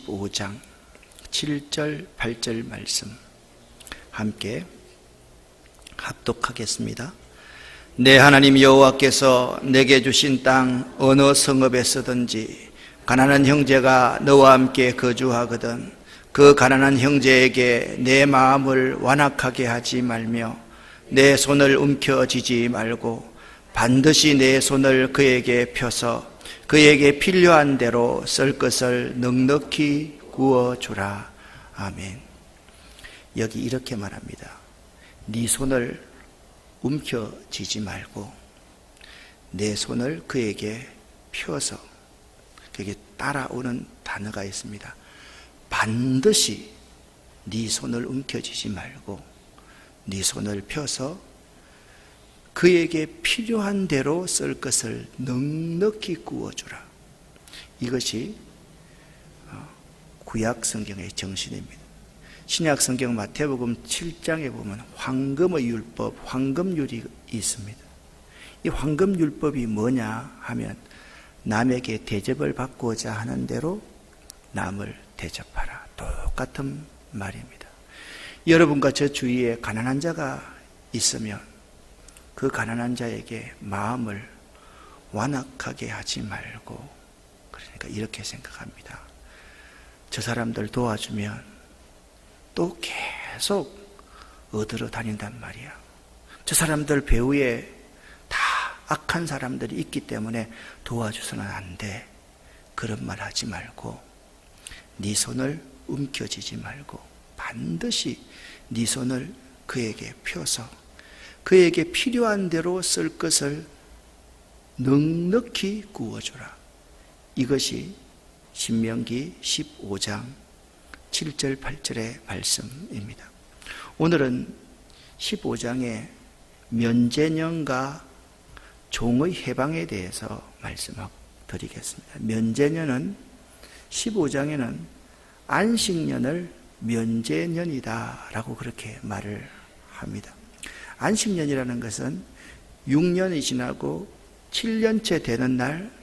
15장 7절 8절 말씀 함께 합독하겠습니다. 내 하나님 여호와께서 내게 주신 땅 어느 성읍에 서든지 가난한 형제가 너와 함께 거주하거든 그 가난한 형제에게 내 마음을 완악하게 하지 말며 내 손을 움켜쥐지 말고 반드시 내 손을 그에게 펴서 그에게 필요한 대로 쓸 것을 넉넉히 구워주라. 아멘. 여기 이렇게 말합니다. 네 손을 움켜쥐지 말고 내 손을 그에게 펴서, 그게 따라오는 단어가 있습니다. 반드시 네 손을 움켜쥐지 말고 네 손을 펴서 그에게 필요한 대로 쓸 것을 넉넉히 구워주라. 이것이 구약 성경의 정신입니다. 신약 성경 마태복음 7장에 보면 황금의 율법, 황금율이 있습니다. 이 황금율법이 뭐냐 하면 남에게 대접을 받고자 하는 대로 남을 대접하라. 똑같은 말입니다. 여러분과 저 주위에 가난한 자가 있으면 그 가난한 자에게 마음을 완악하게 하지 말고, 그러니까 이렇게 생각합니다. 저 사람들 도와주면 또 계속 얻으러 다닌단 말이야. 저 사람들 배후에 다 악한 사람들이 있기 때문에 도와줘서는 안 돼. 그런 말 하지 말고 네 손을 움켜쥐지 말고 반드시 네 손을 그에게 펴서 그에게 필요한 대로 쓸 것을 넉넉히 구워주라. 이것이 신명기 15장 7절 8절의 말씀입니다. 오늘은 15장의 면제년과 종의 해방에 대해서 말씀드리겠습니다. 면제년은 15장에는 안식년을 면제년이다 라고 그렇게 말을 합니다. 안식년이라는 것은 6년이 지나고 7년째 되는 날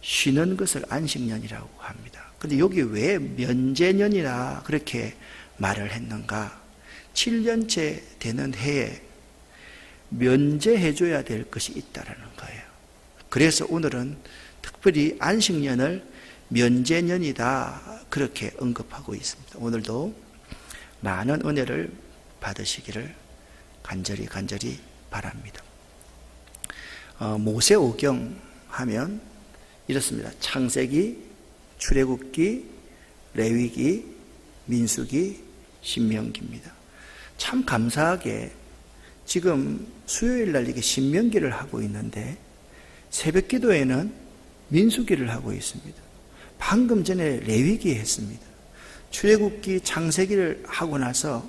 쉬는 것을 안식년이라고 합니다. 그런데 여기 왜 면제년이라 그렇게 말을 했는가? 7년째 되는 해에 면제해줘야 될 것이 있다는 거예요. 그래서 오늘은 특별히 안식년을 면제년이다 그렇게 언급하고 있습니다. 오늘도 많은 은혜를 받으시기를 간절히 바랍니다. 모세오경 하면 이렇습니다. 창세기, 출애굽기, 레위기, 민수기, 신명기입니다. 참 감사하게 지금 수요일날 이게 신명기를 하고 있는데 새벽 기도에는 민수기를 하고 있습니다. 방금 전에 레위기 했습니다. 출애굽기, 창세기를 하고 나서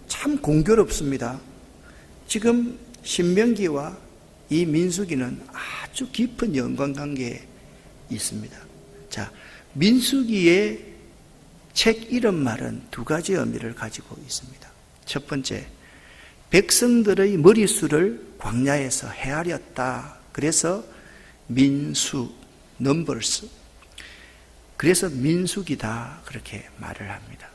참 공교롭습니다. 지금 신명기와 이 민수기는 아주 깊은 연관관계에 있습니다. 자, 민수기의 책 이름말은 두 가지 의미를 가지고 있습니다. 첫 번째, 백성들의 머리수를 광야에서 헤아렸다. 그래서 민수, 넘버스. 그래서 민수기다. 그렇게 말을 합니다.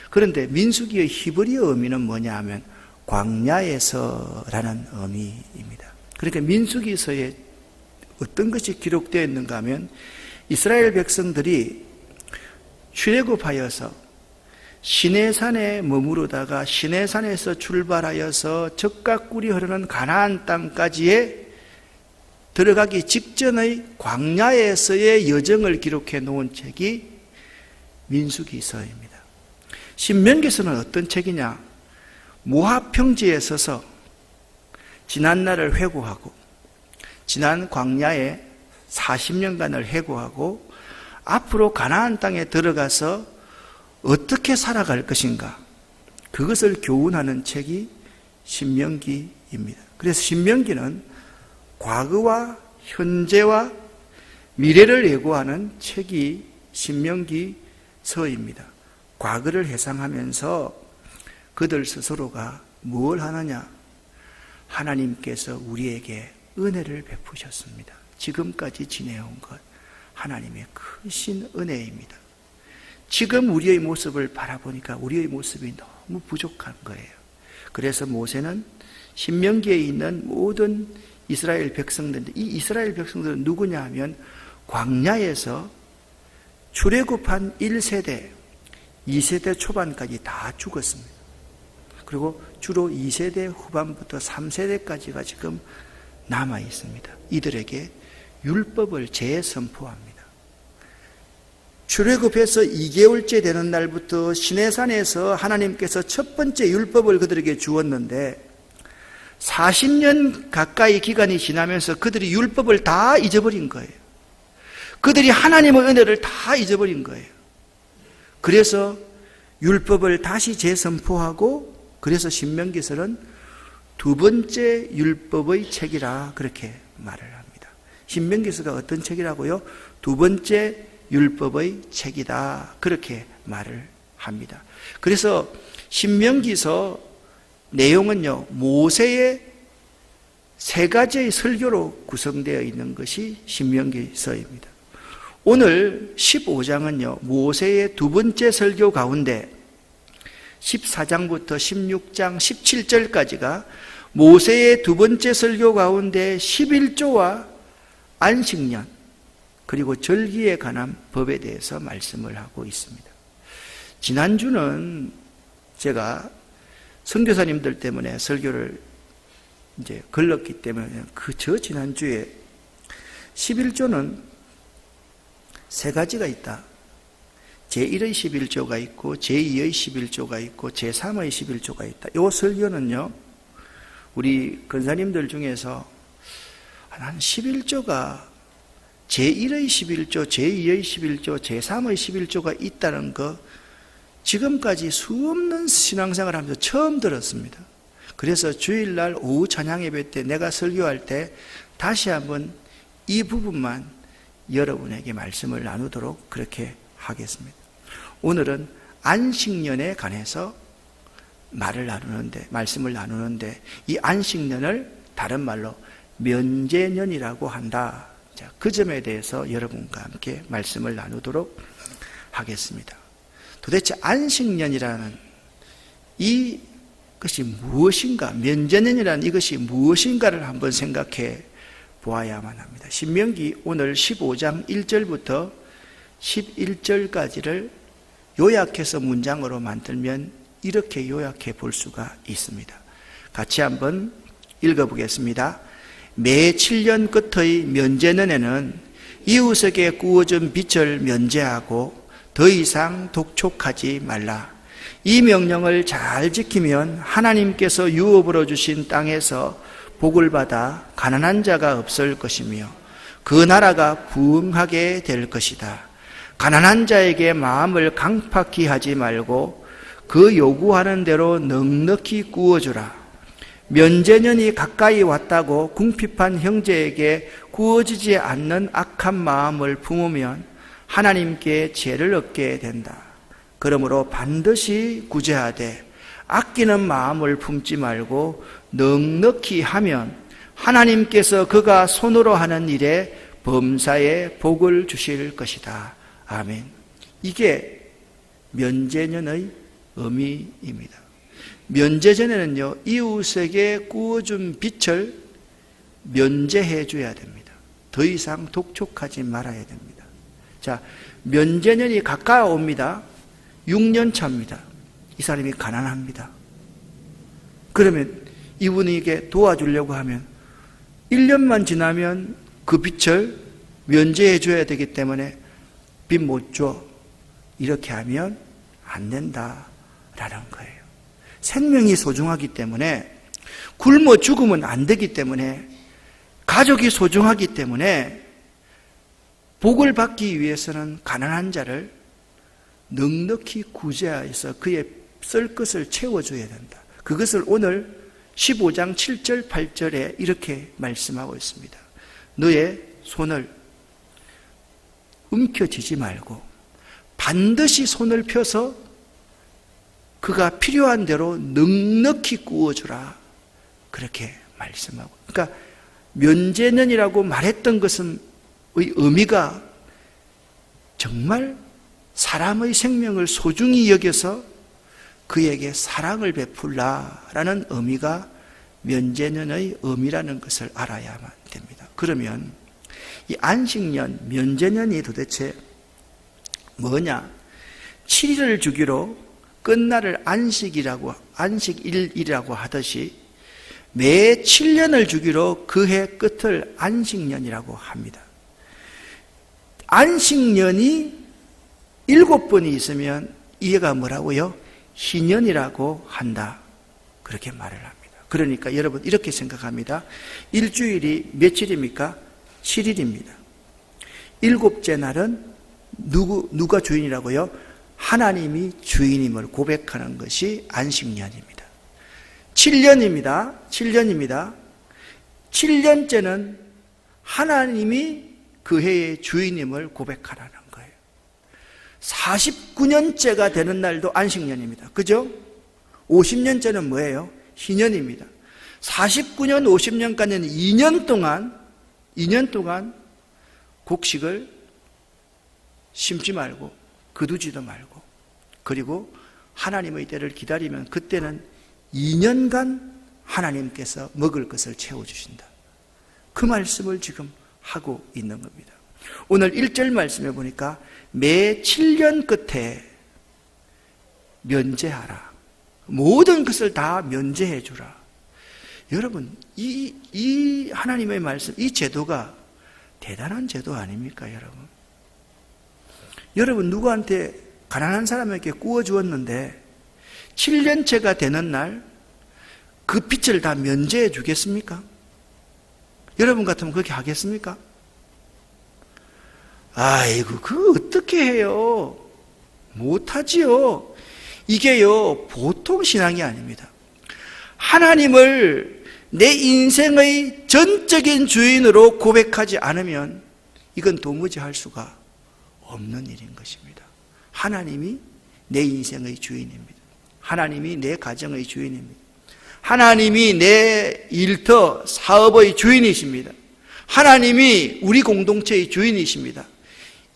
그런데 민수기의 히브리어 의미는 뭐냐 하면 광야에서라는 의미입니다. 그러니까 민수기서에 어떤 것이 기록되어 있는가 하면 이스라엘 백성들이 출애굽하여서 시내산에 머무르다가 시내산에서 출발하여서 젖과 꿀이 흐르는 가나안 땅까지에 들어가기 직전의 광야에서의 여정을 기록해 놓은 책이 민수기서입니다. 신명기서는 어떤 책이냐? 모압 평지에 서서 지난 날을 회고하고 지난 광야에 40년간을 회고하고 앞으로 가나안 땅에 들어가서 어떻게 살아갈 것인가, 그것을 교훈하는 책이 신명기입니다. 그래서 신명기는 과거와 현재와 미래를 예고하는 책이 신명기서입니다. 과거를 회상하면서 그들 스스로가 뭘 하느냐? 하나님께서 우리에게 은혜를 베푸셨습니다. 지금까지 지내온 것 하나님의 크신 은혜입니다. 지금 우리의 모습을 바라보니까 우리의 모습이 너무 부족한 거예요. 그래서 모세는 신명기에 있는 모든 이스라엘 백성들, 이 이스라엘 백성들은 누구냐 하면 광야에서 출애굽한 1세대, 2세대 초반까지 다 죽었습니다. 그리고 주로 2세대 후반부터 3세대까지가 지금 남아 있습니다. 이들에게 율법을 재선포합니다. 출애굽해서 2개월째 되는 날부터 시내산에서 하나님께서 첫 번째 율법을 그들에게 주었는데 40년 가까이 기간이 지나면서 그들이 율법을 다 잊어버린 거예요. 그들이 하나님의 은혜를 다 잊어버린 거예요. 그래서 율법을 다시 재선포하고, 그래서 신명기서는 두 번째 율법의 책이라 그렇게 말을 합니다. 신명기서가 어떤 책이라고요? 두 번째 율법의 책이다 그렇게 말을 합니다. 그래서 신명기서 내용은요, 모세의 세 가지의 설교로 구성되어 있는 것이 신명기서입니다. 오늘 15장은요, 모세의 두 번째 설교 가운데 14장부터 16장 17절까지가 모세의 두 번째 설교 가운데 11조와 안식년 그리고 절기에 관한 법에 대해서 말씀을 하고 있습니다. 지난주는 제가 선교사님들 때문에 설교를 이제 걸렀기 때문에 저 지난주에 11조는 세 가지가 있다. 제1의 11조가 있고 제2의 11조가 있고 제3의 11조가 있다. 이 설교는요, 우리 권사님들 중에서 한 11조가 제1의 11조, 제2의 11조, 제3의 11조가 있다는 거 지금까지 수없는 신앙생활을 하면서 처음 들었습니다. 그래서 주일날 오후 찬양 예배 때 내가 설교할 때 다시 한번 이 부분만 여러분에게 말씀을 나누도록 그렇게 하겠습니다. 오늘은 안식년에 관해서 말씀을 나누는데 이 안식년을 다른 말로 면제년이라고 한다. 자, 그 점에 대해서 여러분과 함께 말씀을 나누도록 하겠습니다. 도대체 안식년이라는 이것이 무엇인가, 면제년이라는 이것이 무엇인가를 한번 생각해 보아야만 합니다. 신명기 오늘 15장 1절부터 11절까지를 요약해서 문장으로 만들면 이렇게 요약해 볼 수가 있습니다. 같이 한번 읽어보겠습니다. 매 7년 끝의 면제년에는 이웃에게 구워준 빛을 면제하고 더 이상 독촉하지 말라. 이 명령을 잘 지키면 하나님께서 유업으로 주신 땅에서 복을 받아 가난한 자가 없을 것이며 그 나라가 부흥하게 될 것이다. 가난한 자에게 마음을 강팍히 하지 말고 그 요구하는 대로 넉넉히 구워주라. 면제년이 가까이 왔다고 궁핍한 형제에게 구워지지 않는 악한 마음을 품으면 하나님께 죄를 얻게 된다. 그러므로 반드시 구제하되 아끼는 마음을 품지 말고 넉넉히 하면 하나님께서 그가 손으로 하는 일에 범사에 복을 주실 것이다. 아멘. 이게 면제년의 의미입니다. 면제전에는요, 이웃에게 구워준 빛을 면제해 줘야 됩니다. 더 이상 독촉하지 말아야 됩니다. 자, 면제년이 가까워옵니다. 6년 차입니다. 이 사람이 가난합니다. 그러면 이분에게 도와주려고 하면 1년만 지나면 그 빛을 면제해 줘야 되기 때문에 빚 못 줘. 이렇게 하면 안 된다라는 거예요. 생명이 소중하기 때문에, 굶어 죽으면 안 되기 때문에, 가족이 소중하기 때문에 복을 받기 위해서는 가난한 자를 넉넉히 구제하여서 그의 쓸 것을 채워줘야 된다. 그것을 오늘 15장 7절 8절에 이렇게 말씀하고 있습니다. 너의 손을 움켜쥐지 말고 반드시 손을 펴서 그가 필요한 대로 넉넉히 구워주라. 그렇게 말씀하고, 그러니까 면제년이라고 말했던 것은 의미가 정말 사람의 생명을 소중히 여겨서 그에게 사랑을 베풀라라는 의미가 면제년의 의미라는 것을 알아야만 됩니다. 그러면 이 안식년, 면제년이 도대체 뭐냐? 7일을 주기로 끝날을 안식일이라고 하듯이 매 7년을 주기로 그해 끝을 안식년이라고 합니다. 안식년이 7번이 있으면 이해가 뭐라고요? 희년이라고 한다. 그렇게 말을 합니다. 그러니까 여러분 이렇게 생각합니다. 일주일이 며칠입니까? 7일입니다. 7째 날은 누가 주인이라고요? 하나님이 주인임을 고백하는 것이 안식년입니다. 7년입니다. 7년째는 하나님이 그 해의 주인임을 고백하라는 거예요. 49년째가 되는 날도 안식년입니다. 그죠? 50년째는 뭐예요? 희년입니다. 49년, 50년까지는 2년 동안 곡식을 심지 말고 거두지도 말고, 그리고 하나님의 때를 기다리면 그때는 2년간 하나님께서 먹을 것을 채워주신다. 그 말씀을 지금 하고 있는 겁니다. 오늘 1절 말씀에 보니까 매 7년 끝에 면제하라. 모든 것을 다 면제해 주라. 여러분, 이 하나님의 말씀, 이 제도가 대단한 제도 아닙니까, 여러분? 여러분, 누구한테 가난한 사람에게 구워 주었는데 7년째가 되는 날 그 빚을 다 면제해 주겠습니까? 여러분 같으면 그렇게 하겠습니까? 아이고, 그거 어떻게 해요? 못하지요. 이게요, 보통 신앙이 아닙니다. 하나님을 내 인생의 전적인 주인으로 고백하지 않으면 이건 도무지 할 수가 없는 일인 것입니다. 하나님이 내 인생의 주인입니다. 하나님이 내 가정의 주인입니다. 하나님이 내 일터, 사업의 주인이십니다. 하나님이 우리 공동체의 주인이십니다.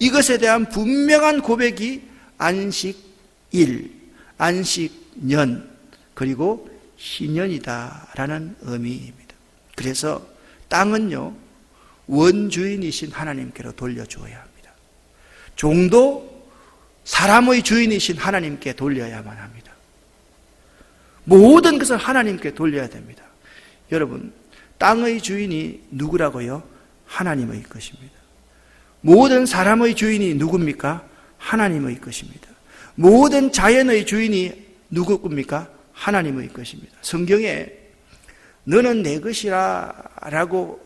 이것에 대한 분명한 고백이 안식일, 안식년, 그리고 희년이다라는 의미입니다. 그래서 땅은요, 원주인이신 하나님께로 돌려주어야 합니다. 종도 사람의 주인이신 하나님께 돌려야만 합니다. 모든 것을 하나님께 돌려야 됩니다. 여러분, 땅의 주인이 누구라고요? 하나님의 것입니다. 모든 사람의 주인이 누굽니까? 하나님의 것입니다. 모든 자연의 주인이 누구 겁니까? 하나님의 것입니다. 성경에 너는 내 것이라 라고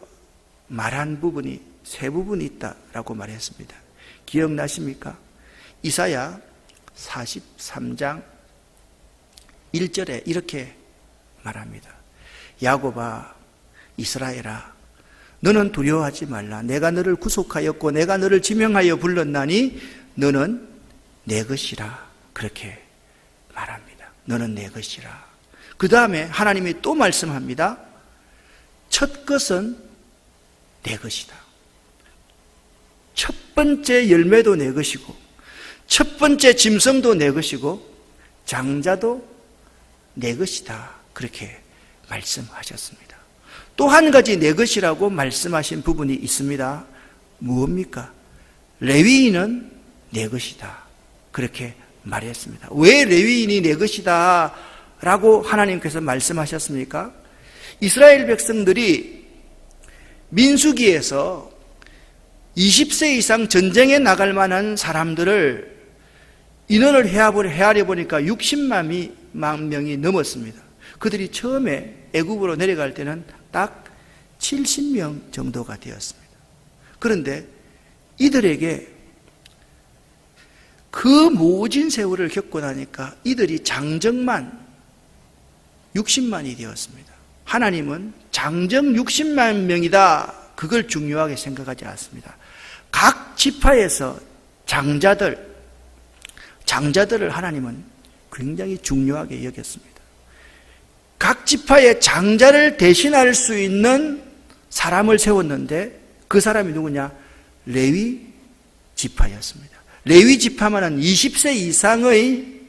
말한 부분이 세 부분이 있다라고 말했습니다. 기억나십니까? 이사야 43장 1절에 이렇게 말합니다. 야곱아, 이스라엘아, 너는 두려워하지 말라. 내가 너를 구속하였고 내가 너를 지명하여 불렀나니 너는 내 것이라. 그렇게 말합니다. 너는 내 것이라. 그 다음에 하나님이 또 말씀합니다. 첫 것은 내 것이다. 첫 번째 열매도 내 것이고 첫 번째 짐승도 내 것이고 장자도 내 것이다. 그렇게 말씀하셨습니다. 또 한 가지 내 것이라고 말씀하신 부분이 있습니다. 무엇입니까? 레위인은 내 것이다. 그렇게 말했습니다. 왜 레위인이 내 것이다 라고 하나님께서 말씀하셨습니까? 이스라엘 백성들이 민수기에서 20세 이상 전쟁에 나갈 만한 사람들을 인원을 헤아려 보니까 60만 명이 넘었습니다. 그들이 처음에 애굽으로 내려갈 때는 딱 70명 정도가 되었습니다. 그런데 이들에게 그 모진 세월을 겪고 나니까 이들이 장정만 60만이 되었습니다. 하나님은 장정 60만 명이다. 그걸 중요하게 생각하지 않습니다. 각 지파에서 장자들을 하나님은 굉장히 중요하게 여겼습니다. 각 지파의 장자를 대신할 수 있는 사람을 세웠는데 그 사람이 누구냐? 레위 지파였습니다. 레위 지파만은 20세 이상의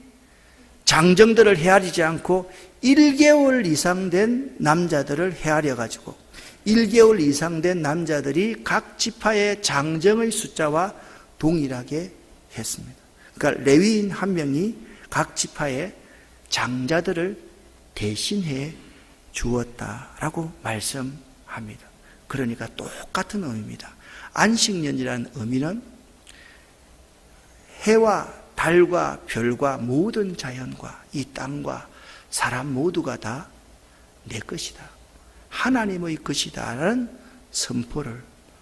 장정들을 헤아리지 않고 1개월 이상 된 남자들을 헤아려 가지고 1개월 이상 된 남자들이 각 지파의 장정의 숫자와 동일하게 했습니다. 그러니까 레위인 한 명이 각 지파의 장자들을 대신해 주었다라고 말씀합니다. 그러니까 똑같은 의미입니다. 안식년이라는 의미는 해와 달과 별과 모든 자연과 이 땅과 사람 모두가 다 내 것이다, 하나님의 것이다라는 선포를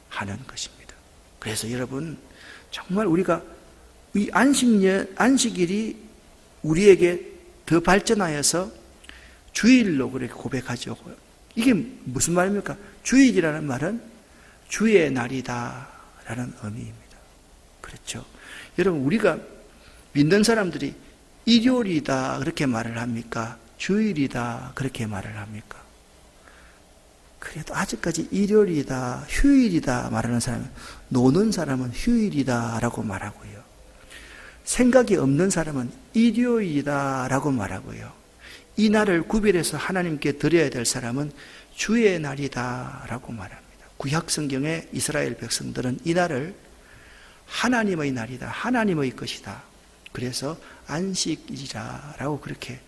하는 것입니다. 그래서 여러분, 정말 우리가 이 안식일이 우리에게 더 발전하여서 주일로 그렇게 고백하죠. 이게 무슨 말입니까? 주일이라는 말은 주의 날이다라는 의미입니다. 그렇죠? 여러분, 우리가 믿는 사람들이 일요일이다 그렇게 말을 합니까? 주일이다 그렇게 말을 합니까? 그래도 아직까지 일요일이다, 휴일이다 말하는 사람은, 노는 사람은 휴일이다라고 말하고요. 생각이 없는 사람은 일요일이다라고 말하고요. 이 날을 구별해서 하나님께 드려야 될 사람은 주의 날이다라고 말합니다. 구약 성경의 이스라엘 백성들은 이 날을 하나님의 날이다, 하나님의 것이다, 그래서 안식일이라고 그렇게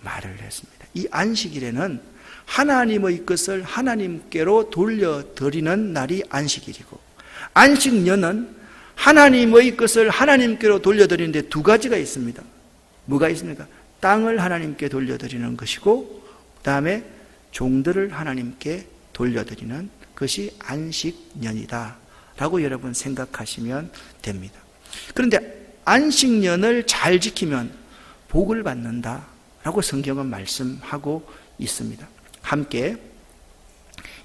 말을 했습니다. 이 안식일에는 하나님의 것을 하나님께로 돌려드리는 날이 안식일이고, 안식년은 하나님의 것을 하나님께로 돌려드리는데 두 가지가 있습니다. 뭐가 있습니까? 땅을 하나님께 돌려드리는 것이고, 그 다음에 종들을 하나님께 돌려드리는 것이 안식년이다 라고 여러분 생각하시면 됩니다. 그런데 안식년을 잘 지키면 복을 받는다 라고 성경은 말씀하고 있습니다. 함께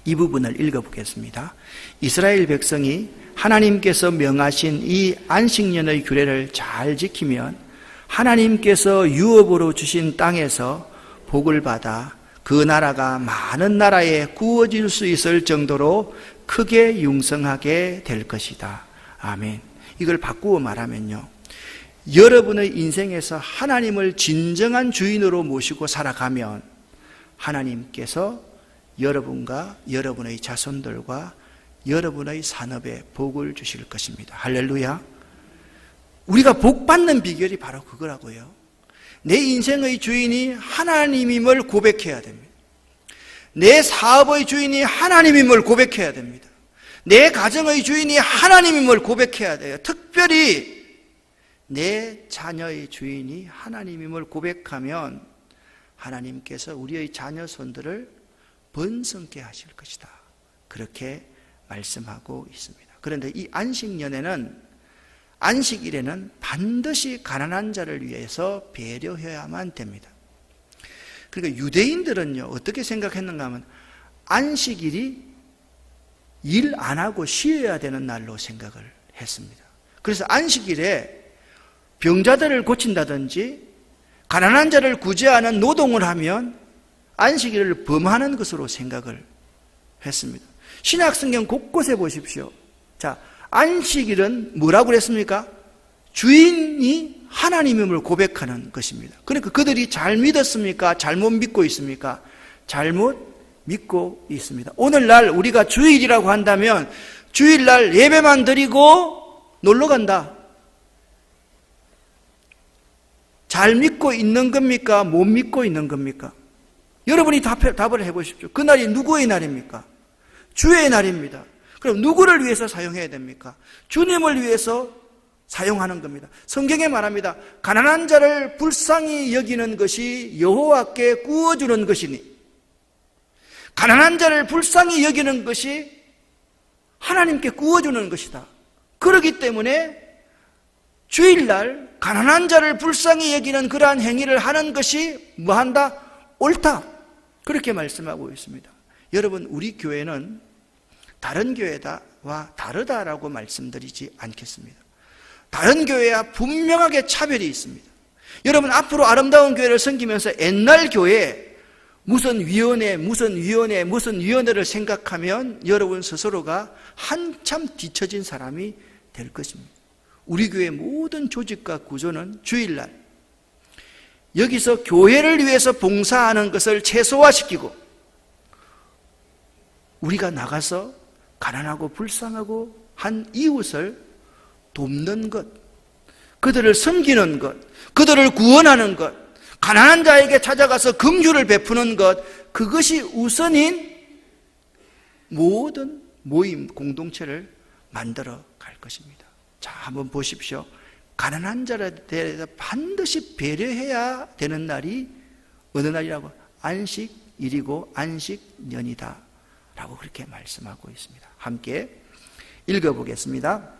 이 부분을 읽어보겠습니다. 이스라엘 백성이 하나님께서 명하신 이 안식년의 규례를 잘 지키면 하나님께서 유업으로 주신 땅에서 복을 받아 그 나라가 많은 나라에 구워질 수 있을 정도로 크게 융성하게 될 것이다. 아멘. 이걸 바꾸어 말하면요, 여러분의 인생에서 하나님을 진정한 주인으로 모시고 살아가면 하나님께서 여러분과 여러분의 자손들과 여러분의 산업에 복을 주실 것입니다. 할렐루야. 우리가 복 받는 비결이 바로 그거라고요. 내 인생의 주인이 하나님임을 고백해야 됩니다. 내 사업의 주인이 하나님임을 고백해야 됩니다. 내 가정의 주인이 하나님임을 고백해야 돼요. 특별히 내 자녀의 주인이 하나님임을 고백하면 하나님께서 우리의 자녀 손들을 번성케 하실 것이다, 그렇게 말씀하고 있습니다. 그런데 이 안식일에는 반드시 가난한 자를 위해서 배려해야만 됩니다. 그러니까 유대인들은요, 어떻게 생각했는가 하면 안식일이 일 안 하고 쉬어야 되는 날로 생각을 했습니다. 그래서 안식일에 병자들을 고친다든지 가난한 자를 구제하는 노동을 하면 안식일을 범하는 것으로 생각을 했습니다. 신약성경 곳곳에 보십시오. 자, 안식일은 뭐라고 그랬습니까? 주인이 하나님임을 고백하는 것입니다. 그러니까 그들이 잘 믿었습니까? 잘못 믿고 있습니까? 잘못 믿고 있습니다. 오늘날 우리가 주일이라고 한다면 주일날 예배만 드리고 놀러 간다, 잘 믿고 있는 겁니까? 못 믿고 있는 겁니까? 여러분이 답을 해보십시오. 그날이 누구의 날입니까? 주의 날입니다. 그럼 누구를 위해서 사용해야 됩니까? 주님을 위해서 사용하는 겁니다. 성경에 말합니다. 가난한 자를 불쌍히 여기는 것이 여호와께 구워주는 것이니, 가난한 자를 불쌍히 여기는 것이 하나님께 구워주는 것이다. 그렇기 때문에 주일날 가난한 자를 불쌍히 여기는 그러한 행위를 하는 것이 뭐한다? 옳다. 그렇게 말씀하고 있습니다. 여러분, 우리 교회는 다른 교회와 다르다라고 말씀드리지 않겠습니다. 다른 교회와 분명하게 차별이 있습니다. 여러분, 앞으로 아름다운 교회를 섬기면서 옛날 교회 무슨 위원회를 생각하면 여러분 스스로가 한참 뒤처진 사람이 될 것입니다. 우리 교회 모든 조직과 구조는 주일날 여기서 교회를 위해서 봉사하는 것을 최소화시키고 우리가 나가서 가난하고 불쌍하고 한 이웃을 돕는 것, 그들을 섬기는 것, 그들을 구원하는 것, 가난한 자에게 찾아가서 긍휼을 베푸는 것, 그것이 우선인 모든 모임, 공동체를 만들어 갈 것입니다. 자, 한번 보십시오. 가난한 자에 대해서 반드시 배려해야 되는 날이 어느 날이라고? 안식일이고 안식년이다 라고 그렇게 말씀하고 있습니다. 함께 읽어보겠습니다.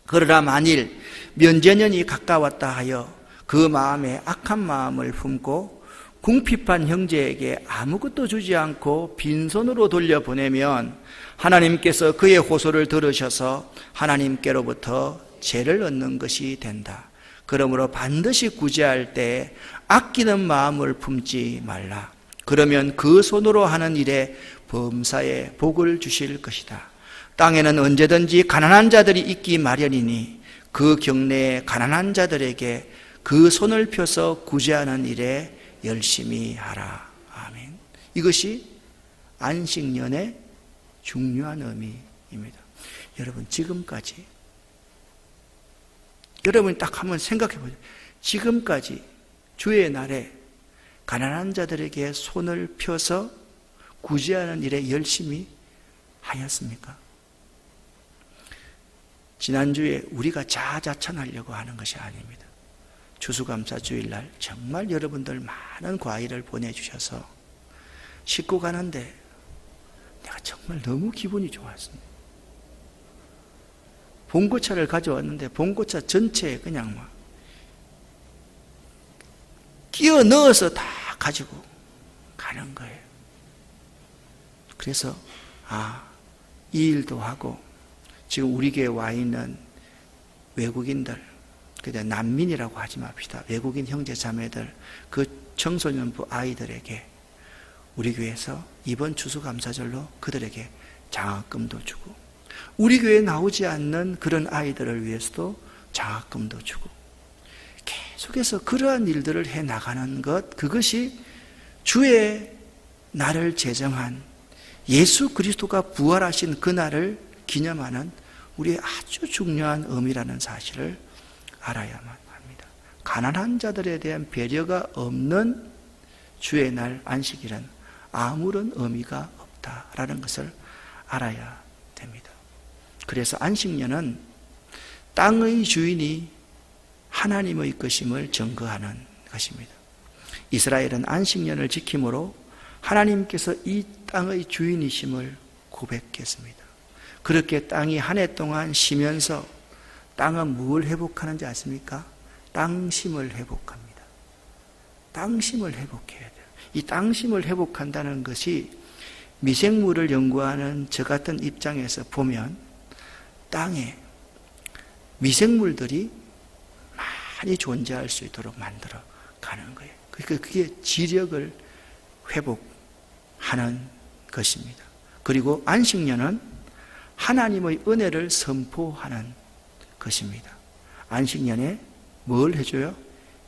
그러나 만일 면제년이 가까웠다 하여 그 마음에 악한 마음을 품고 궁핍한 형제에게 아무것도 주지 않고 빈손으로 돌려보내면 하나님께서 그의 호소를 들으셔서 하나님께로부터 죄를 얻는 것이 된다. 그러므로 반드시 구제할 때 아끼는 마음을 품지 말라. 그러면 그 손으로 하는 일에 범사에 복을 주실 것이다. 땅에는 언제든지 가난한 자들이 있기 마련이니 그 경내에 가난한 자들에게 그 손을 펴서 구제하는 일에 열심히 하라. 아멘. 이것이 안식년의 중요한 의미입니다. 여러분, 지금까지 여러분이 딱 한번 생각해 보세요. 지금까지 주의 날에 가난한 자들에게 손을 펴서 구제하는 일에 열심히 하였습니까? 지난주에 우리가 자아자찬하려고 하는 것이 아닙니다. 추수감사 주일날 정말 여러분들 많은 과일을 보내주셔서 싣고 가는데 내가 정말 너무 기분이 좋았습니다. 봉고차를 가져왔는데 봉고차 전체에 그냥 막 끼워 넣어서 다 가지고 가는 거예요. 그래서 이 일도 하고 지금 우리 교회에 와 있는 외국인들, 난민이라고 하지 맙시다. 외국인 형제 자매들, 그 청소년부 아이들에게 우리 교회에서 이번 추수감사절로 그들에게 장학금도 주고, 우리 교회에 나오지 않는 그런 아이들을 위해서도 장학금도 주고, 계속해서 그러한 일들을 해 나가는 것, 그것이 주의 날을 제정한 예수 그리스도가 부활하신 그날을 기념하는 우리의 아주 중요한 의미라는 사실을 알아야만 합니다. 가난한 자들에 대한 배려가 없는 주의 날 안식일은 아무런 의미가 없다라는 것을 알아야 됩니다. 그래서 안식년은 땅의 주인이 하나님의 것임을 증거하는 것입니다. 이스라엘은 안식년을 지킴으로 하나님께서 이 땅의 주인이심을 고백했습니다. 그렇게 땅이 한 해 동안 쉬면서 땅은 뭘 회복하는지 아십니까? 땅심을 회복합니다. 땅심을 회복해야 돼요. 이 땅심을 회복한다는 것이 미생물을 연구하는 저 같은 입장에서 보면 땅에 미생물들이 많이 존재할 수 있도록 만들어 가는 거예요. 그러니까 그게 지력을 회복하는 것입니다. 그리고 안식년은 하나님의 은혜를 선포하는 것입니다. 안식년에 뭘 해줘요?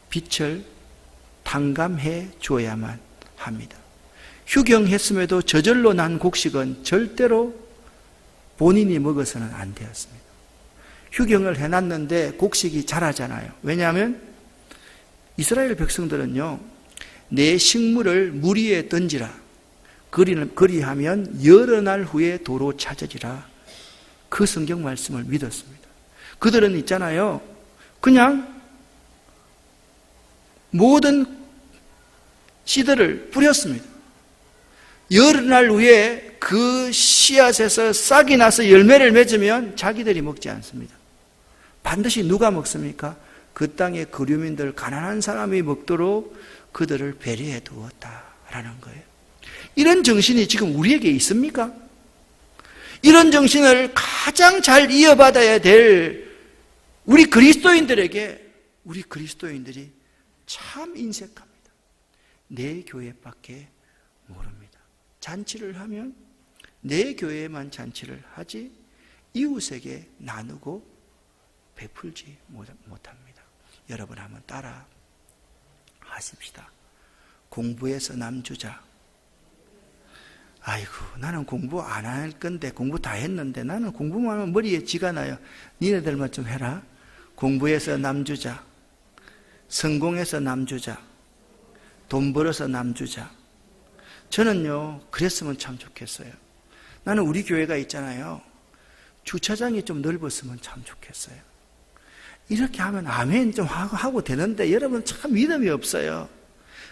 빛을 탕감해 줘야만 합니다. 휴경했음에도 저절로 난 곡식은 절대로 본인이 먹어서는 안 되었습니다. 휴경을 해놨는데 곡식이 자라잖아요. 왜냐하면 이스라엘 백성들은요, 내 식물을 물 위에 던지라. 그리하면 여러 날 후에 도로 찾으리라. 그 성경 말씀을 믿었습니다. 그들은 있잖아요, 그냥 모든 씨들을 뿌렸습니다. 여러 날 후에 그 씨앗에서 싹이 나서 열매를 맺으면 자기들이 먹지 않습니다. 반드시 누가 먹습니까? 그 땅의 거류민들, 가난한 사람이 먹도록 그들을 배려해 두었다라는 거예요. 이런 정신이 지금 우리에게 있습니까? 이런 정신을 가장 잘 이어받아야 될 우리 그리스도인들에게 우리 그리스도인들이 참 인색합니다. 내 교회밖에 모릅니다. 잔치를 하면 내 교회에만 잔치를 하지 이웃에게 나누고 베풀지 못합니다. 여러분 한번 따라 하십시다. 공부해서 남주자. 아이고, 나는 공부 안 할 건데, 공부 다 했는데, 나는 공부만 하면 머리에 쥐가 나요. 니네들만 좀 해라. 공부해서 남주자. 성공해서 남주자. 돈 벌어서 남주자. 저는요, 그랬으면 참 좋겠어요. 나는 우리 교회가 있잖아요. 주차장이 좀 넓었으면 참 좋겠어요. 이렇게 하면 아멘 좀 하고 되는데, 여러분 참 믿음이 없어요.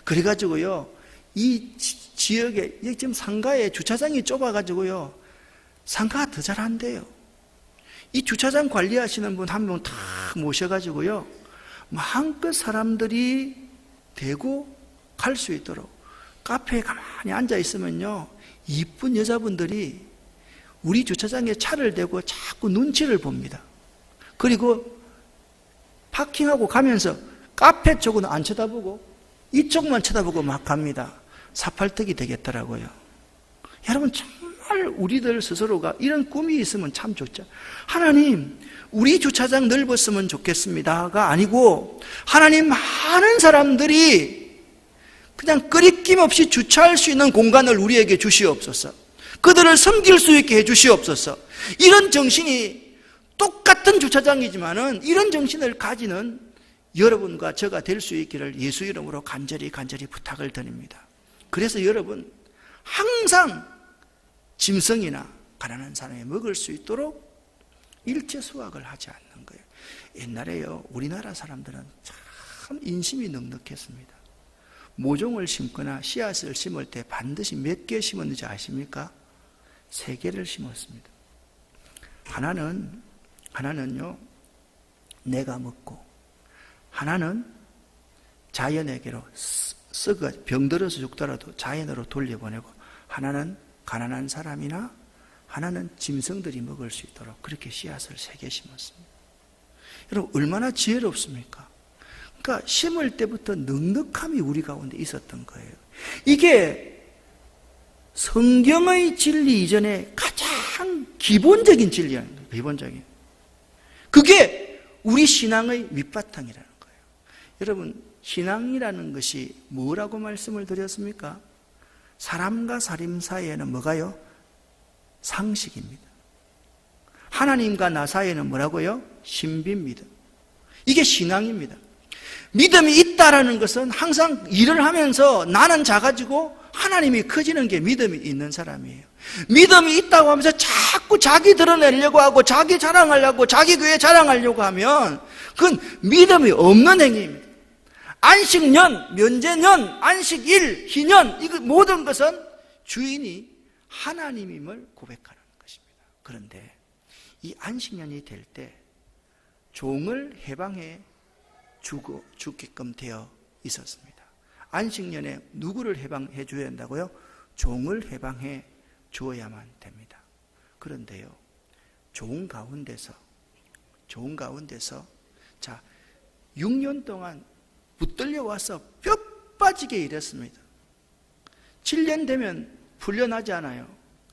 그래가지고요, 이 지역에, 지금 상가에 주차장이 좁아가지고요, 상가가 더 잘한대요. 이 주차장 관리하시는 분 한 명 다 모셔가지고요, 마음껏 사람들이 대고 갈 수 있도록 카페에 가만히 앉아 있으면요, 이쁜 여자분들이 우리 주차장에 차를 대고 자꾸 눈치를 봅니다. 그리고 파킹하고 가면서 카페 쪽은 안 쳐다보고 이쪽만 쳐다보고 막 갑니다. 사팔떡이 되겠더라고요. 여러분 정말 우리들 스스로가 이런 꿈이 있으면 참 좋죠. 하나님, 우리 주차장 넓었으면 좋겠습니다가 아니고, 하나님, 많은 사람들이 그냥 끄리낌 없이 주차할 수 있는 공간을 우리에게 주시옵소서. 그들을 섬길 수 있게 해 주시옵소서. 이런 정신이, 똑같은 주차장이지만은 이런 정신을 가지는 여러분과 저가 될 수 있기를 예수 이름으로 간절히 부탁을 드립니다. 그래서 여러분 항상 짐승이나 가난한 사람이 먹을 수 있도록 일체 수확을 하지 않는 거예요. 옛날에요, 우리나라 사람들은 참 인심이 넉넉했습니다. 모종을 심거나 씨앗을 심을 때 반드시 몇 개 심었는지 아십니까? 3개를 심었습니다. 하나는요, 내가 먹고, 하나는 자연에게로 병들어서 죽더라도 자연으로 돌려보내고, 하나는 가난한 사람이나 하나는 짐승들이 먹을 수 있도록 그렇게 씨앗을 3개 심었습니다. 여러분 얼마나 지혜롭습니까? 그러니까 심을 때부터 넉넉함이 우리 가운데 있었던 거예요. 이게 성경의 진리 이전에 가장 기본적인 진리라는 거예요. 기본적인. 그게 우리 신앙의 밑바탕이라는 거예요. 여러분 신앙이라는 것이 뭐라고 말씀을 드렸습니까? 사람과 사람 사이에는 뭐가요? 상식입니다. 하나님과 나 사이에는 뭐라고요? 신비입니다. 이게 신앙입니다. 믿음이 있다라는 것은 항상 일을 하면서 나는 작아지고 하나님이 커지는 게 믿음이 있는 사람이에요. 믿음이 있다고 하면서 자꾸 자기 드러내려고 하고 자기 자랑하려고 자기 교회 자랑하려고 하면 그건 믿음이 없는 행위입니다. 안식년, 면제년, 안식일, 희년, 이 모든 것은 주인이 하나님임을 고백하는 것입니다. 그런데 이 안식년이 될 때 종을 해방해 주게끔 되어 있었습니다. 안식년에 누구를 해방해 줘야 한다고요? 종을 해방해 주어야만 됩니다. 그런데요, 종 가운데서 자 6년 동안 붙들려 와서 뼈 빠지게 일했습니다. 7년 되면 풀려나지 않아요.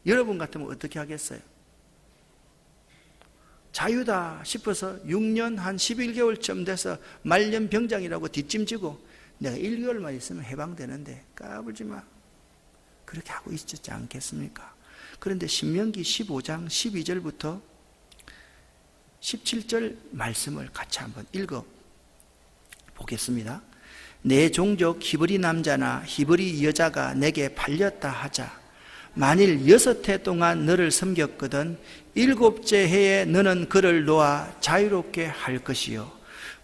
여러분 같으면 어떻게 하겠어요? 자유다 싶어서 6년 한 11개월쯤 돼서 말년병장이라고 뒷짐지고 내가 1개월만 있으면 해방되는데 까불지 마. 그렇게 하고 있었지 않겠습니까? 그런데 신명기 15장 12절부터 17절 말씀을 같이 한번 읽어 보겠습니다. 내 종족 히브리 남자나 히브리 여자가 내게 팔렸다 하자. 만일 6해 동안 너를 섬겼거든 7째 해에 너는 그를 놓아 자유롭게 할 것이요,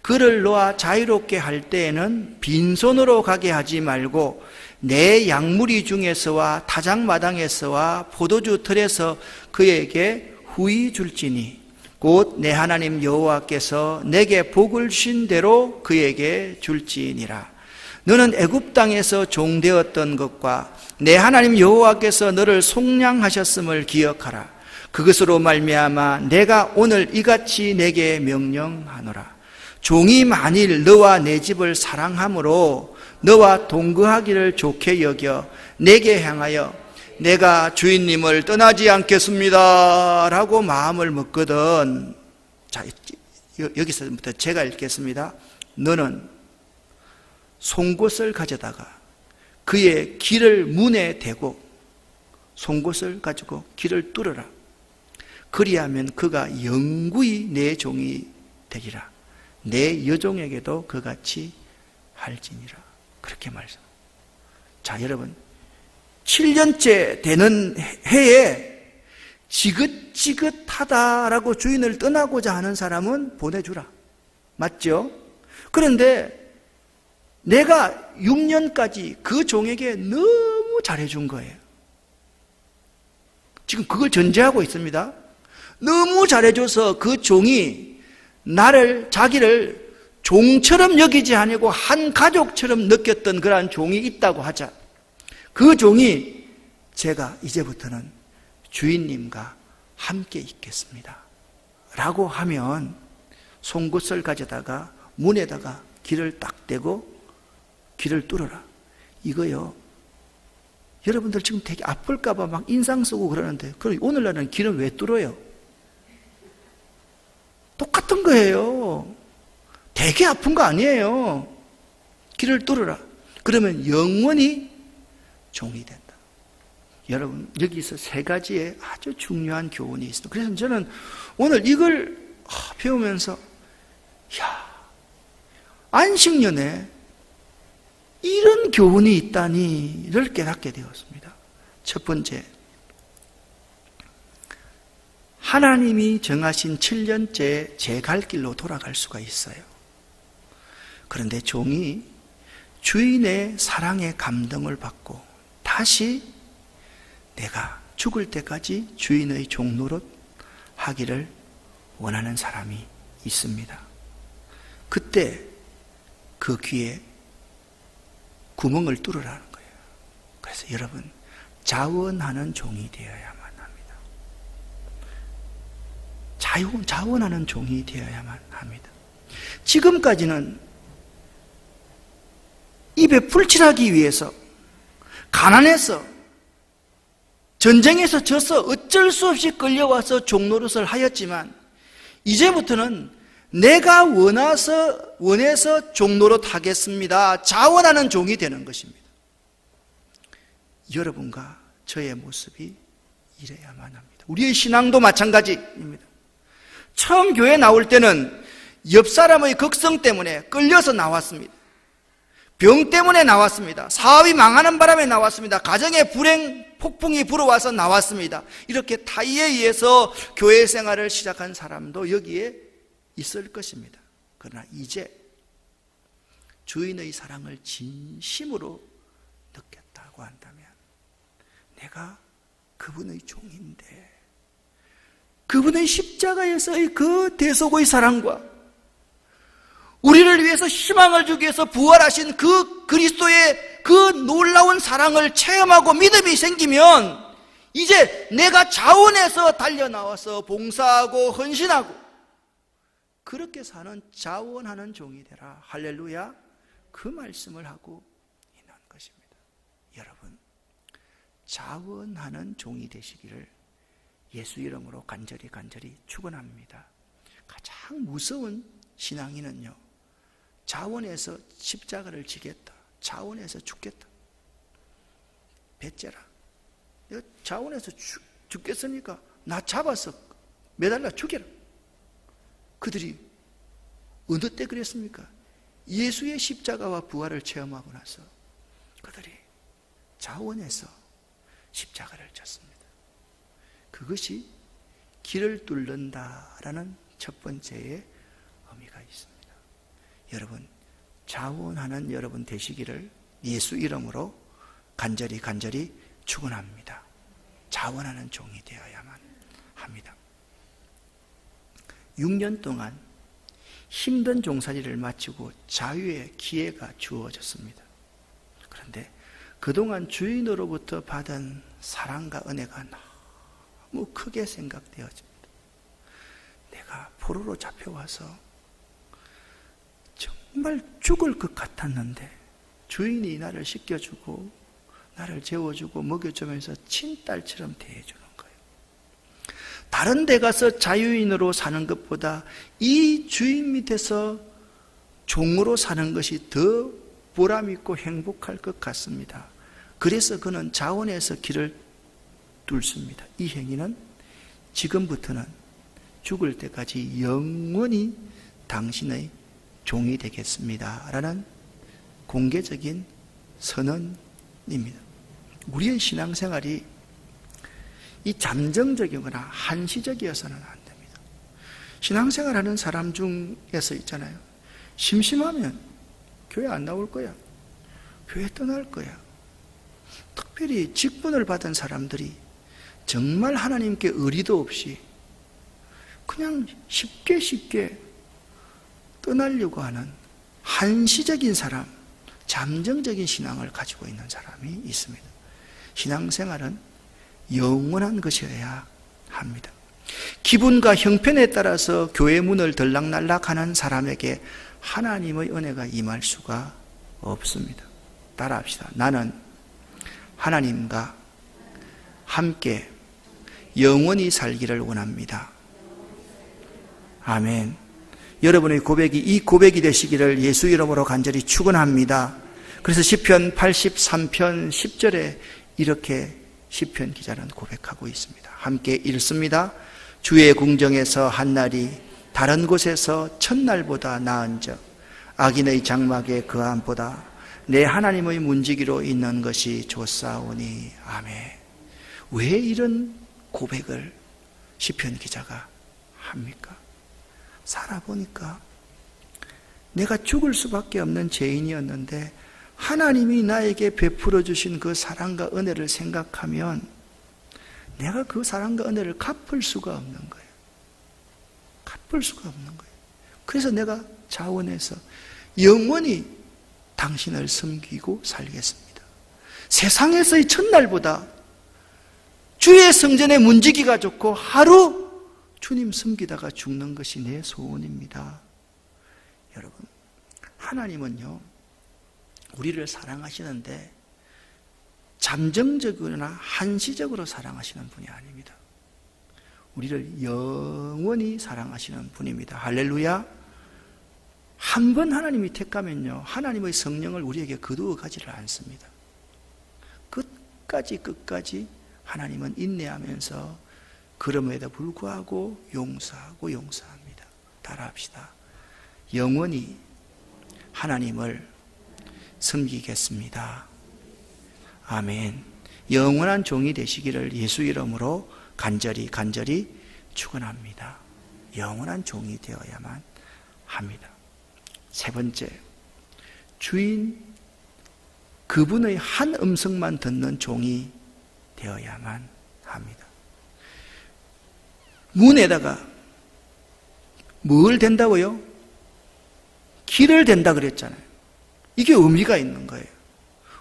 그를 놓아 자유롭게 할 때에는 빈손으로 가게 하지 말고 내 양무리 중에서와 타작마당에서와 포도주 틀에서 그에게 후히 줄지니 곧 내 하나님 여호와께서 내게 복을 주신 대로 그에게 줄지니라. 너는 애굽 땅에서 종되었던 것과 내 하나님 여호와께서 너를 속량하셨음을 기억하라. 그것으로 말미암아 내가 오늘 이같이 내게 명령하노라. 종이 만일 너와 내 집을 사랑함으로 너와 동거하기를 좋게 여겨 내게 향하여 내가 주인님을 떠나지 않겠습니다 라고 마음을 먹거든. 자, 여기서부터 제가 읽겠습니다. 너는 송곳을 가져다가 그의 길을 문에 대고 송곳을 가지고 길을 뚫어라. 그리하면 그가 영구히 내 종이 되리라. 내 여종에게도 그같이 할지니라. 그렇게 말씀. 자, 여러분, 7년째 되는 해에 지긋지긋하다라고 주인을 떠나고자 하는 사람은 보내주라. 맞죠? 그런데 내가 6년까지 그 종에게 너무 잘해준 거예요. 지금 그걸 전제하고 있습니다. 너무 잘해줘서 그 종이 자기를 종처럼 여기지 아니고 한 가족처럼 느꼈던 그러한 종이 있다고 하자. 그 종이 제가 이제부터는 주인님과 함께 있겠습니다 라고 하면 송곳을 가져다가 문에다가 길을 딱 대고 길을 뚫어라. 이거요, 여러분들 지금 되게 아플까봐 막 인상 쓰고 그러는데, 그럼 오늘날은 길은 왜 뚫어요? 똑같은 거예요. 되게 아픈 거 아니에요. 길을 뚫어라. 그러면 영원히 종이 된다. 여러분, 여기서 3가지의 아주 중요한 교훈이 있습니다. 그래서 저는 오늘 이걸 배우면서, 안식년에 이런 교훈이 있다니를 깨닫게 되었습니다. 첫 번째, 하나님이 정하신 7년째 제 갈 길로 돌아갈 수가 있어요. 그런데 종이 주인의 사랑에 감동을 받고 다시 내가 죽을 때까지 주인의 종노릇 하기를 원하는 사람이 있습니다. 그때 그 귀에 구멍을 뚫으라는 거예요. 그래서 여러분, 자원하는 종이 되어야만 합니다. 자원하는 종이 되어야만 합니다. 지금까지는 입에 풀칠하기 위해서, 가난해서, 전쟁에서 져서 어쩔 수 없이 끌려와서 종노릇을 하였지만, 이제부터는 내가 원해서 종노릇 하겠습니다. 자원하는 종이 되는 것입니다. 여러분과 저의 모습이 이래야만 합니다. 우리의 신앙도 마찬가지입니다. 처음 교회 나올 때는 옆 사람의 걱정 때문에 끌려서 나왔습니다. 병 때문에 나왔습니다. 사업이 망하는 바람에 나왔습니다. 가정의 불행, 폭풍이 불어와서 나왔습니다. 이렇게 타의에 의해서 교회 생활을 시작한 사람도 여기에 있을 것입니다. 그러나 이제 주인의 사랑을 진심으로 느꼈다고 한다면, 내가 그분의 종인데 그분의 십자가에서의 그 대속의 사랑과 우리를 위해서 희망을 주기 위해서 부활하신 그 그리스도의 그 놀라운 사랑을 체험하고 믿음이 생기면, 이제 내가 자원해서 달려나와서 봉사하고 헌신하고 그렇게 사는 자원하는 종이 되라. 할렐루야. 그 말씀을 하고 있는 것입니다. 여러분, 자원하는 종이 되시기를 예수 이름으로 간절히 축원합니다. 가장 무서운 신앙인은요, 자원해서 십자가를 지겠다, 자원해서 죽겠다. 배째라. 내가 자원해서 죽겠으니까 나 잡아서 매달라 죽여라. 그들이 어느 때 그랬습니까? 예수의 십자가와 부활을 체험하고 나서 그들이 자원해서 십자가를 졌습니다. 그것이 길을 뚫는다라는 첫 번째의 의미가 있습니다. 여러분, 자원하는 여러분 되시기를 예수 이름으로 간절히 축원합니다. 자원하는 종이 되어야만 합니다. 6년 동안 힘든 종살이를 마치고 자유의 기회가 주어졌습니다. 그런데 그동안 주인으로부터 받은 사랑과 은혜가 너무 크게 생각되어집니다. 내가 포로로 잡혀와서 정말 죽을 것 같았는데 주인이 나를 씻겨주고 나를 재워주고 먹여주면서 친딸처럼 대해주는 거예요. 다른 데 가서 자유인으로 사는 것보다 이 주인 밑에서 종으로 사는 것이 더 보람있고 행복할 것 같습니다. 그래서 그는 자원해서 길을 뚫습니다. 이 행위는 지금부터는 죽을 때까지 영원히 당신의 종이 되겠습니다 라는 공개적인 선언입니다. 우리의 신앙생활이 이 잠정적이거나 한시적이어서는 안 됩니다. 신앙생활하는 사람 중에서 있잖아요. 심심하면 교회 안 나올 거야. 교회 떠날 거야. 특별히 직분을 받은 사람들이 정말 하나님께 의리도 없이 그냥 쉽게 떠나려고 하는 한시적인 사람, 잠정적인 신앙을 가지고 있는 사람이 있습니다. 신앙생활은 영원한 것이어야 합니다. 기분과 형편에 따라서 교회 문을 들락날락하는 사람에게 하나님의 은혜가 임할 수가 없습니다. 따라합시다. 나는 하나님과 함께 영원히 살기를 원합니다. 아멘. 여러분의 고백이 이 고백이 되시기를 예수 이름으로 간절히 축원합니다. 그래서 시편 83편 10절에 이렇게 시편 기자는 고백하고 있습니다. 함께 읽습니다. 주의 궁정에서 한날이 다른 곳에서 첫날보다 나은즉 악인의 장막에 그함보다 내 하나님의 문지기로 있는 것이 좋사오니. 아멘. 왜 이런 고백을 시편 기자가 합니까? 살아보니까 내가 죽을 수밖에 없는 죄인이었는데 하나님이 나에게 베풀어 주신 그 사랑과 은혜를 생각하면 내가 그 사랑과 은혜를 갚을 수가 없는 거예요. 갚을 수가 없는 거예요. 그래서 내가 자원해서 영원히 당신을 섬기고 살겠습니다. 세상에서의 첫날보다 주의 성전에 문지기가 좋고 하루 주님 섬기다가 죽는 것이 내 소원입니다. 여러분, 하나님은요, 우리를 사랑하시는데 잠정적으로나 한시적으로 사랑하시는 분이 아닙니다. 우리를 영원히 사랑하시는 분입니다. 할렐루야. 한 번 하나님이 택하면요, 하나님의 성령을 우리에게 거두어 가지를 않습니다. 끝까지 하나님은 인내하면서 그럼에도 불구하고 용서합니다. 따라합시다. 영원히 하나님을 섬기겠습니다. 아멘. 영원한 종이 되시기를 예수 이름으로 간절히 축원합니다. 영원한 종이 되어야만 합니다. 세 번째, 주인 그분의 한 음성만 듣는 종이 되어야만 합니다. 문에다가 뭘 댄다고요? 길을 댄다 그랬잖아요. 이게 의미가 있는 거예요.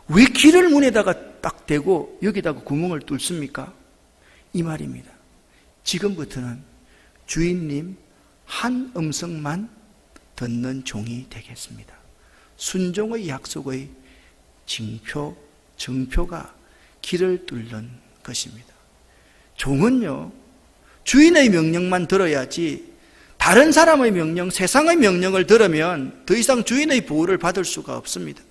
왜 길을 문에다가 딱 대고 여기다가 구멍을 뚫습니까? 이 말입니다. 지금부터는 주인님 한 음성만 듣는 종이 되겠습니다. 순종의 약속의 정표가 길을 뚫는 것입니다. 종은요, 주인의 명령만 들어야지 다른 사람의 명령, 세상의 명령을 들으면 더 이상 주인의 보호를 받을 수가 없습니다.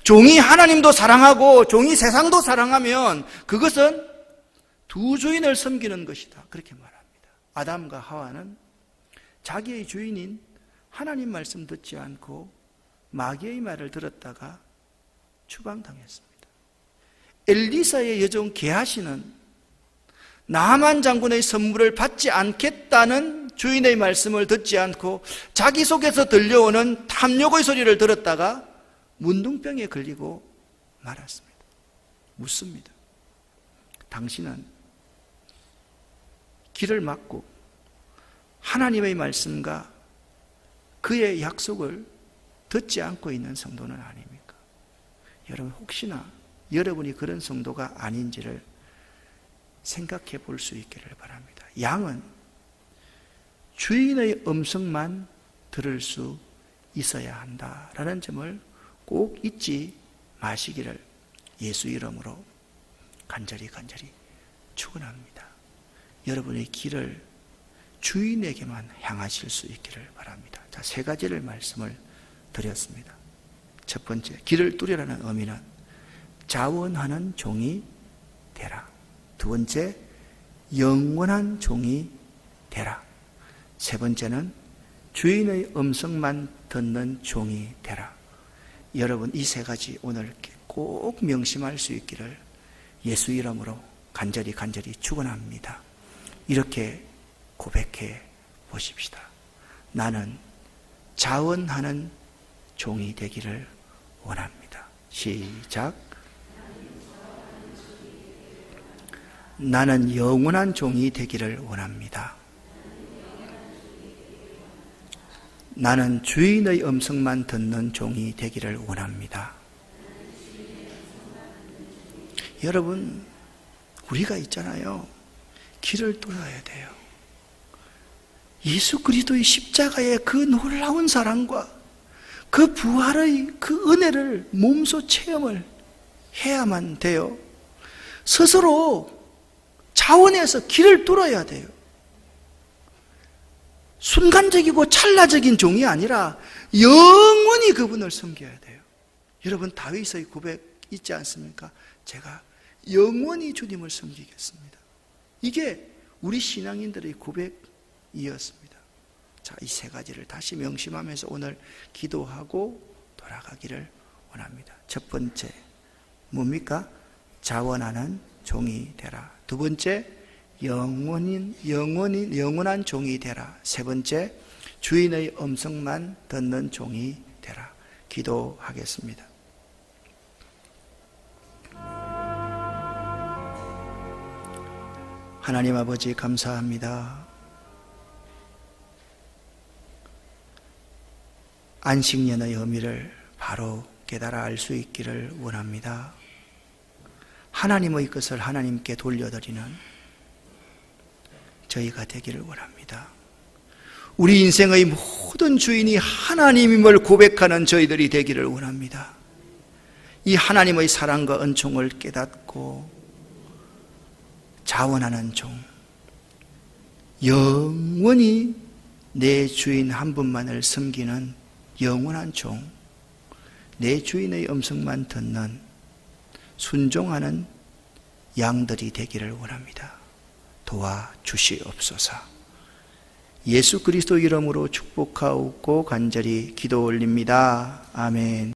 종이 하나님도 사랑하고 종이 세상도 사랑하면 그것은 두 주인을 섬기는 것이다. 그렇게 말합니다. 아담과 하와는 자기의 주인인 하나님 말씀 듣지 않고 마귀의 말을 들었다가 추방당했습니다. 엘리사의 여종 게하시는 나만 장군의 선물을 받지 않겠다는 주인의 말씀을 듣지 않고 자기 속에서 들려오는 탐욕의 소리를 들었다가 문둥병에 걸리고 말았습니다. 묻습니다. 당신은 길을 막고 하나님의 말씀과 그의 약속을 듣지 않고 있는 성도는 아닙니까? 여러분, 혹시나 여러분이 그런 성도가 아닌지를 생각해 볼 수 있기를 바랍니다. 양은 주인의 음성만 들을 수 있어야 한다라는 점을 꼭 잊지 마시기를 예수 이름으로 간절히 축원합니다. 여러분의 길을 주인에게만 향하실 수 있기를 바랍니다. 자, 세 가지를 말씀을 드렸습니다. 첫 번째, 길을 뚫으라는 의미는 자원하는 종이 되라. 두 번째, 영원한 종이 되라. 세 번째는 주인의 음성만 듣는 종이 되라. 여러분, 이 세 가지 오늘 꼭 명심할 수 있기를 예수 이름으로 간절히 축원합니다. 이렇게 고백해 보십시다. 나는 자원하는 종이 되기를 원합니다. 시작. 나는 영원한 종이 되기를 원합니다. 나는 주인의 음성만 듣는 종이 되기를 원합니다. 여러분, 우리가 있잖아요. 길을 뚫어야 돼요. 예수 그리스도의 십자가의 그 놀라운 사랑과 그 부활의 그 은혜를 몸소 체험을 해야만 돼요. 스스로 자원해서 길을 뚫어야 돼요. 순간적이고 찰나적인 종이 아니라 영원히 그분을 섬겨야 돼요. 여러분, 다윗의 고백 있지 않습니까? 제가 영원히 주님을 섬기겠습니다. 이게 우리 신앙인들의 고백이었습니다. 자, 이 세 가지를 다시 명심하면서 오늘 기도하고 돌아가기를 원합니다. 첫 번째, 뭡니까? 자원하는 종이 되라. 두 번째, 영원한 종이 되라. 세 번째, 주인의 음성만 듣는 종이 되라. 기도하겠습니다. 하나님 아버지, 감사합니다. 안식년의 의미를 바로 깨달아 알 수 있기를 원합니다. 하나님의 것을 하나님께 돌려드리는 저희가 되기를 원합니다. 우리 인생의 모든 주인이 하나님임을 고백하는 저희들이 되기를 원합니다. 이 하나님의 사랑과 은총을 깨닫고 자원하는 종, 영원히 내 주인 한 분만을 섬기는 영원한 종, 내 주인의 음성만 듣는 순종하는 양들이 되기를 원합니다. 도와주시옵소서. 예수 그리스도 이름으로 축복하옵고 간절히 기도 올립니다. 아멘.